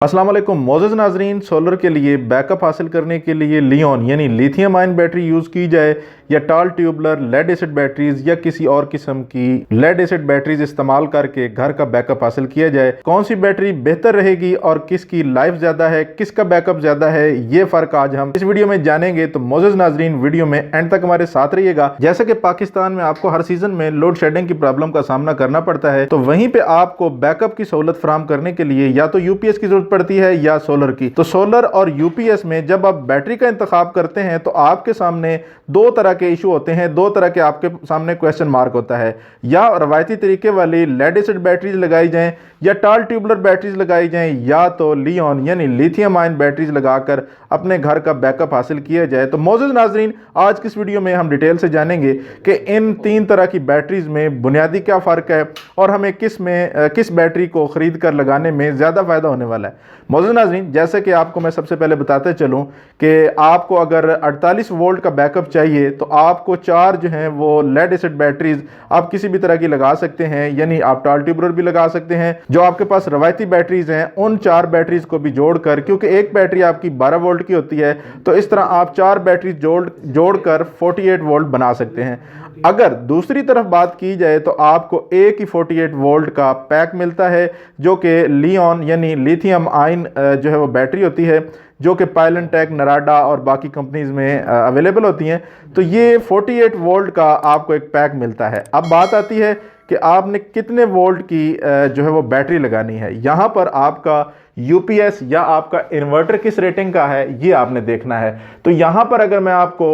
अस्सलाम वालेकुम मोअज़्ज़ज़ नाज़रीन। सोलर के लिए बैकअप हासिल करने के लिए लियोन यानी लिथियम आयन बैटरी यूज़ की जाए या टाल ट्यूबलर लेड एसिड बैटरीज या किसी और किस्म की लेड एसिड बैटरीज इस्तेमाल करके घर का बैकअप हासिल किया जाए, कौन सी बैटरी बेहतर रहेगी और किसकी लाइफ ज़्यादा है, किसका बैकअप ज़्यादा है, ये फ़र्क आज हम इस वीडियो में जानेंगे। तो मोअज़्ज़ज़ नाज़रीन वीडियो में एंड तक हमारे साथ रहिएगा। जैसे कि पाकिस्तान में आपको हर सीज़न में लोड शेडिंग की प्रॉब्लम का सामना करना पड़ता है, तो वहीं पर आपको बैकअप की सहूलत फराहम करने के लिए या तो यूपीएस की जरूरत पड़ती है या सोलर की। तो सोलर और यूपीएस में जब आप बैटरी का इंतखाब करते हैं तो आपके सामने दो तरह के इशू होते हैं, दो तरह के आपके सामने क्वेश्चन मार्क होता है। या रवायती तरीके वाली लेड एसिड बैटरीज लगाई जाएं या टाल ट्यूबलर बैटरीज लगाई जाएं या तो लियोन यानी लिथियम आयन बैटरीज लगाकर अपने घर का बैकअप हासिल किया जाए। तो मोअज़्ज़ज़ नाज़रीन आज की इस वीडियो में हम डिटेल से जानेंगे कि इन तीन तरह की बैटरीज में बुनियादी क्या फ़र्क है और हमें किस बैटरी को ख़रीद कर लगाने में ज़्यादा फ़ायदा होने वाला है। मोअज़्ज़ज़ नाज़रीन जैसे कि आपको मैं सबसे पहले बताते चलूँ कि आपको अगर 48 वोल्ट का बैकअप चाहिए तो आपको चार जो हैं वो लेड एसिड बैटरीज आप किसी भी तरह की लगा सकते हैं, यानी आप टाल ट्यूबलर भी लगा सकते हैं। जो आपके पास रवायती बैटरीज हैं उन चार बैटरीज को भी जोड़कर, क्योंकि एक बैटरी आपकी 12 वोल्ट की होती है, तो इस तरह आप चार बैटरी जोड़कर 48 वोल्ट बना सकते हैं। अगर दूसरी तरफ बात की जाए तो आपको एक ही 48 वोल्ट का पैक मिलता है जो कि लियोन यानी लिथियम आयन जो है वो बैटरी होती है, जो कि पायलनटेक, नराडा और बाकी कंपनीज में अवेलेबल होती हैं। तो ये 48 वोल्ट का आपको एक पैक मिलता है। अब बात आती है कि आपने कितने वोल्ट की जो है वो बैटरी लगानी है। यहाँ पर आपका यूपीएस या आपका इन्वर्टर किस रेटिंग का है ये आपने देखना है। तो यहाँ पर अगर मैं आपको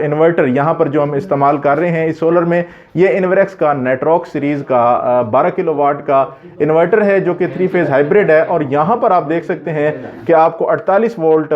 इन्वर्टर यहाँ पर जो हम इस्तेमाल कर रहे हैं इस सोलर में, ये इन्वरेक्स का नेट्रॉक सीरीज़ का 12 किलोवाट का इन्वर्टर है जो कि 3 फेज़ हाइब्रिड है। और यहाँ पर आप देख सकते हैं कि आपको 48 वोल्ट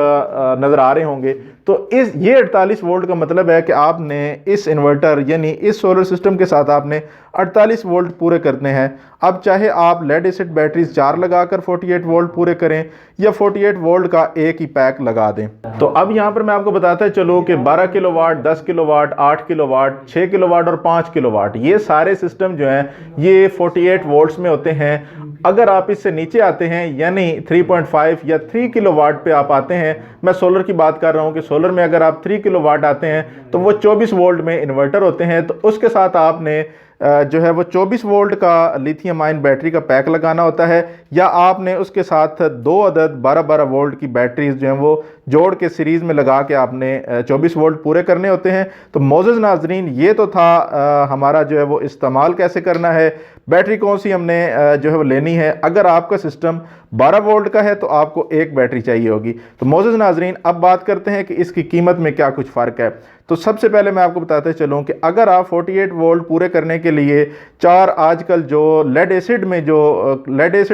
नज़र आ रहे होंगे। तो ये 48 वोल्ट का मतलब है कि आपने इस इन्वर्टर यानी इस सोलर सिस्टम के साथ आपने 48 वोल्ट पूरे करने हैं। अब चाहे आप लेड एसिड बैटरीज 4 लगाकर 48 वोल्ट पूरे करें या 48 वोल्ट का एक ही पैक लगा दें। तो अब यहाँ पर मैं आपको बताता चलूँ कि 12 किलोवाट, 10 किलोवाट, 8 किलोवाट, 6 किलोवाट और 5 किलोवाट ये सारे सिस्टम जो हैं ये 48 वोल्ट्स में होते हैं। अगर आप इससे नीचे आते हैं यानी 3.5 या 3 किलोवाट पे आप आते हैं, मैं सोलर की बात कर रहा हूँ कि सोलर में अगर आप 3 किलोवाट आते हैं तो वो 24 वोल्ट में इन्वर्टर होते हैं। तो उसके साथ आपने जो है वो 24 वोल्ट का लिथियम आयन बैटरी का पैक लगाना होता है, या आपने उसके साथ दो अदद 12-12 वोल्ट की बैटरीज जो हैं वो जोड़ के सीरीज़ में लगा के आपने 24 वोल्ट पूरे करने होते हैं। तो मोअज़्ज़ज़ नाज़रीन ये तो था हमारा जो है वो इस्तेमाल कैसे करना है, बैटरी कौन सी हमने जो है वो लेनी है। अगर आपका सिस्टम 12 वोल्ट का है तो आपको एक बैटरी चाहिए होगी। तो मोअज़्ज़ज़ नाज़रीन अब बात करते हैं कि इसकी कीमत में क्या कुछ फ़र्क है। तो सबसे पहले मैं आपको बताते चलूँ कि अगर आप 48 वोल्ट पूरे करने के लिए चार आजकल जो लेड एसिड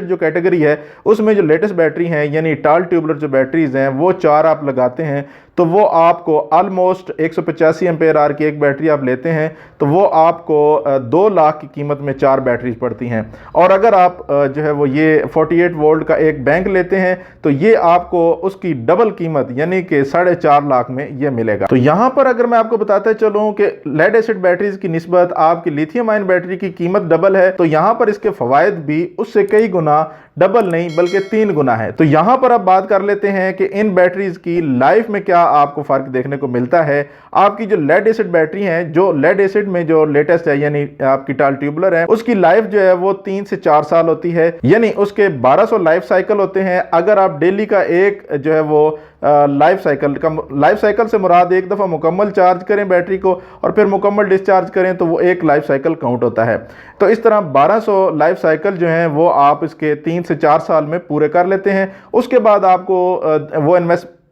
जो कैटेगरी है उसमें जो लेटेस्ट बैटरी हैं यानी टाल ट्यूबलर जो बैटरीज हैं वो चार आप लगाते हैं तो वो आपको ऑलमोस्ट 185 एम्पेयर आर की एक बैटरी आप लेते हैं तो वो आपको 2 लाख की कीमत में चार बैटरीज पड़ती हैं। और अगर आप जो है वो ये 48 वोल्ट का एक बैंक लेते हैं तो ये आपको उसकी डबल कीमत यानी कि 4.5 लाख में ये मिलेगा। तो यहाँ पर अगर मैं आपको बताता चलूँ कि लेड एसिड बैटरीज की निस्बत आपकी लिथियम आयन बैटरी की कीमत डबल है, तो यहाँ पर इसके फवायद भी उससे कई गुना, डबल नहीं बल्कि 3 गुना है। तो यहाँ पर अब बात कर लेते हैं कि इन बैटरीज की लाइफ में क्या आपको फ़र्क देखने को मिलता है। आपकी जो लेड एसिड बैटरी है, जो लेड एसिड में जो लेटेस्ट है यानी आपकी टाल ट्यूबलर है, उसकी लाइफ जो है वो 3 से 4 साल होती है, यानी उसके 1200 लाइफ साइकिल होते हैं। अगर आप डेली का एक जो है वो लाइफ साइकिल से मुराद एक दफ़ा मुकम्मल चार्ज करें बैटरी को और फिर मुकम्मल डिस्चार्ज करें तो वो एक लाइफ साइकिल काउंट होता है। तो इस तरह 1200 लाइफ साइकिल जो हैं वो आप इसके 3 से 4 साल में पूरे कर लेते हैं। उसके बाद आपको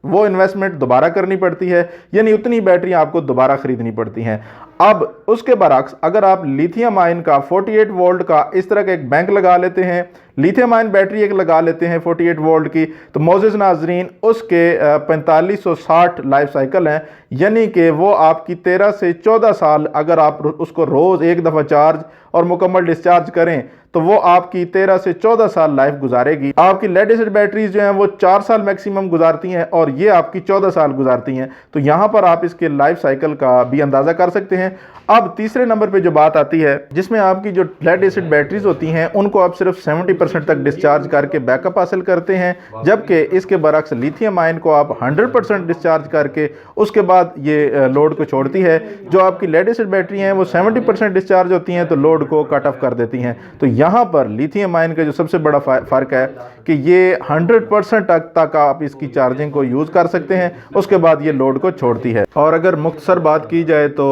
वो इन्वेस्टमेंट दोबारा करनी पड़ती है, यानी उतनी बैटरी आपको दोबारा खरीदनी पड़ती हैं। अब उसके बरक्स अगर आप लिथियम आयन का 48 वोल्ट का इस तरह का एक बैंक लगा लेते हैं, लिथियम आयन बैटरी एक लगा लेते हैं 48 वोल्ट की, तो मोअज़्ज़ज़ नाज़रीन उसके 4560 लाइफ साइकिल हैं, यानी कि वो आपकी 13 से 14 साल अगर आप उसको रोज़ एक दफ़ा चार्ज और मुकम्मल डिस्चार्ज करें तो वो आपकी 13 से 14 साल लाइफ गुजारेगी। आपकी लेड एसिड बैटरीज जो हैं वो 4 साल मैक्सिमम गुजारती हैं और ये आपकी 14 साल गुजारती हैं। तो यहाँ पर आप इसके लाइफ साइकिल का भी अंदाज़ा कर सकते हैं। हैं। अब तीसरे नंबर पे जो बात आती है, जिसमें आपकी जो लेड एसिड बैटरीज होती हैं उनको आप सिर्फ 70% तक डिस्चार्ज करके बैकअप हासिल करते हैं, जबकि इसके बरक्स लिथियम आयन को आप 100% डिस्चार्ज करके उसके बाद ये लोड को छोड़ती है। जो आपकी लेड एसिड बैटरी हैं वो 70% डिस्चार्ज होती हैं तो लोड को कट ऑफ कर देती हैं। तो यहाँ पर लिथियम आयन का जो सबसे बड़ा फ़र्क है कि ये 100% तक आप इसकी चार्जिंग को यूज़ कर सकते हैं, उसके बाद ये लोड को छोड़ती है। और अगर मुख्तसर बात की जाए तो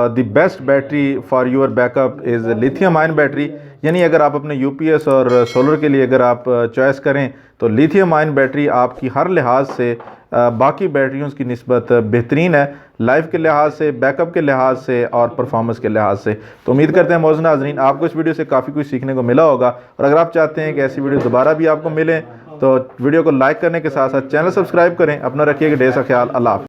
the best battery for your backup is lithium ion battery, यानी अगर आप अपने यूपीएस और सोलर के लिए अगर आप चॉइस करें तो लिथियम आयन बैटरी आपकी हर लिहाज से बाकी बैटरियों की निस्बत बेहतरीन है, लाइफ के लिहाज से, बैकअप के लिहाज से और परफॉर्मेंस के लिहाज से। तो उम्मीद करते हैं मौजूद नाज़रीन आपको इस वीडियो से काफ़ी कुछ सीखने को मिला होगा, और अगर आप चाहते हैं कि ऐसी वीडियो दोबारा भी आपको मिले तो वीडियो को लाइक करने के साथ साथ चैनल सब्सक्राइब करें। अपना रखिएगा ढेर सा ख्याल। अल्लाह हाफ़िज़।